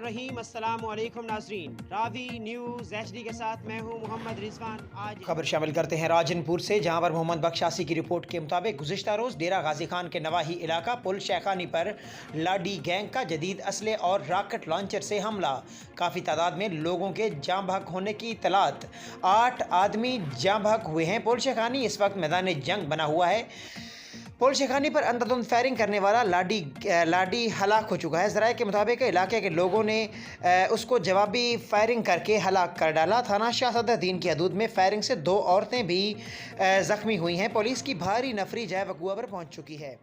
बिस्मिल्लाहिर्रहमानिर्रहीम। अस्सलामु अलैकुम नाज़रीन, रावी न्यूज़ HD के साथ मैं हूँ मोहम्मद रिजवान। आज खबर शामिल करते हैं राजनपुर से, जहाँ पर मोहम्मद बख्शासी की रिपोर्ट के मुताबिक गुज़िश्ता रोज़ डेरा गाजी खान के नवाही इलाका पुल शेखानी पर लाडी गैंग का जदीद असले और रॉकेट लॉन्चर से हमला। काफ़ी तादाद में लोगों के जाँ बहक होने की इतलात। 8 आदमी जाँ बहक हुए हैं। पुल शेखानी इस वक्त मैदान जंग बना हुआ है। पुल शेखानी पर अंधाधुंध फायरिंग करने वाला लाडी हलाक हो चुका है। ज़राए के मुताबिक इलाके के लोगों ने उसको जवाबी फायरिंग करके हलाक कर डाला। थाना शाह सदरुद्दीन की हदूद में फायरिंग से 2 औरतें भी ज़ख्मी हुई हैं। पुलिस की भारी नफरी जाए वक़ूआ पर पहुँच चुकी है।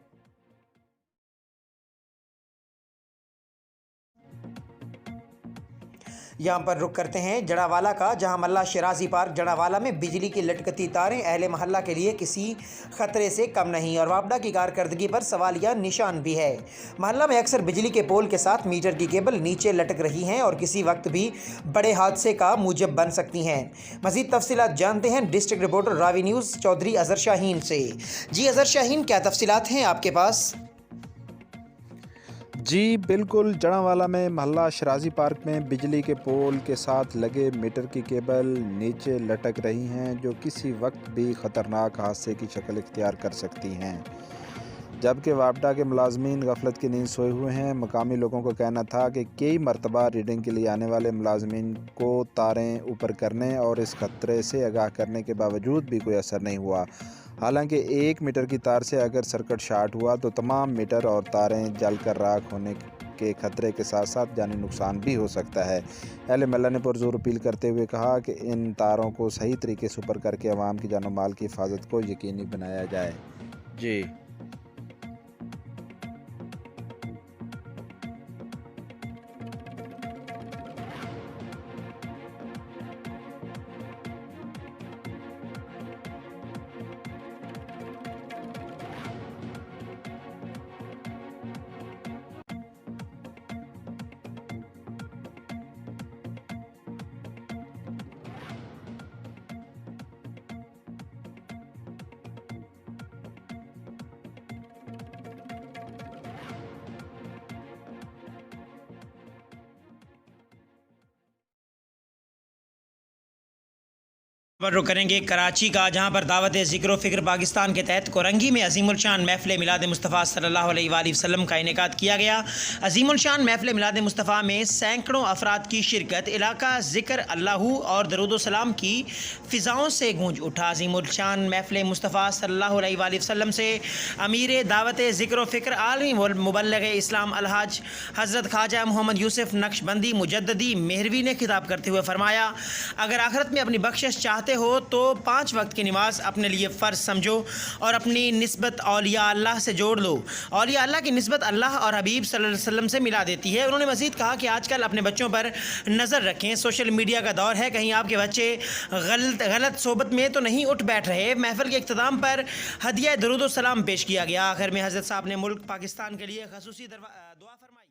यहाँ पर रुक करते हैं जड़ावाला का, जहाँ मल्ला शिराजी पार्क जड़ावाला में बिजली की लटकती तारें अहले महल्ला के लिए किसी खतरे से कम नहीं और वापडा की कारकर्दगी पर सवालिया निशान भी है। महल्ला में अक्सर बिजली के पोल के साथ मीटर की केबल नीचे लटक रही हैं और किसी वक्त भी बड़े हादसे का मूजब बन सकती हैं। मज़ीद तफसीलात जानते हैं district reporter Ravi news Chaudhry Azhar Shaheen से। जी अज़हर शाहीन, क्या तफसीलात हैं आपके पास? जी बिल्कुल, जड़ावाला में महल्ला शिराजी पार्क में बिजली के पोल के साथ लगे मीटर की केबल नीचे लटक रही हैं, जो किसी वक्त भी ख़तरनाक हादसे की शक्ल इख्तियार कर सकती हैं। जबकि वापडा के मुलाजमीन गफलत की नींद सोए हुए हैं। मकामी लोगों का कहना था कि कई मरतबा रीडिंग के लिए आने वाले मुलाजमीन को तारें ऊपर करने और इस खतरे से आगाह करने के बावजूद भी कोई असर नहीं हुआ। हालांकि 1 मीटर की तार से अगर सर्किट शार्ट हुआ तो तमाम मीटर और तारें जलकर राख होने के खतरे के साथ साथ जानी नुकसान भी हो सकता है। अहले महल्ला ने पुरजोर अपील करते हुए कहा कि इन तारों को सही तरीके से ऊपर करके अवाम की जान माल की हिफाजत को यकीनी बनाया जाए। जी पर रुक करेंगे कराची का, जहां पर दावत ज़िक्र फ़िक्र पाकिस्तान के तहत कोरंगी में अज़ीमुल शान महफ़िल मिलाद मुस्तफ़ा सल्लल्लाहु अलैहि वसल्लम का इनेकाद किया गया। अज़ीमुल शान महफ़िल मिलाद मुस्तफ़ा में सैकड़ों अफराद की शिरकत, इलाका ज़िक्र अल्लाहू और दरूद सलाम की फ़िज़ाओं से गूंज उठा। अज़ीमुल शान महफ़िल मुस्तफ़ा सल्लल्लाहु अलैहि वसल्लम से अमीर दावत ज़िक्र फ़िक्र आलमी मुबल्लिग़ इस्लाम अलहाज हज़रत ख्वाजा मोहम्मद यूसुफ़ नक्शबंदी मुजद्ददी मेहरवी ने खिताब करते हुए फरमाया, अगर आखिरत में अपनी बख्शिश चाहते हो तो 5 वक्त की नमाज अपने लिए फ़र्ज समझो और अपनी निस्बत औलिया अल्लाह से जोड़ लो। औलिया अल्लाह की निस्बत अल्लाह और हबीब सल्लल्लाहु अलैहि वसल्लम से मिला देती है। उन्होंने मज़ीद कहा कि आजकल अपने बच्चों पर नज़र रखें, सोशल मीडिया का दौर है, कहीं आपके बच्चे गलत सोबत में तो नहीं उठ बैठ रहे। महफिल के इख्तिताम पर हदिया दरूद सलाम पेश किया गया। आखिर में हज़रत साहब ने मुल्क पाकिस्तान के लिए ख़ुसूसी दुआ फरमाई।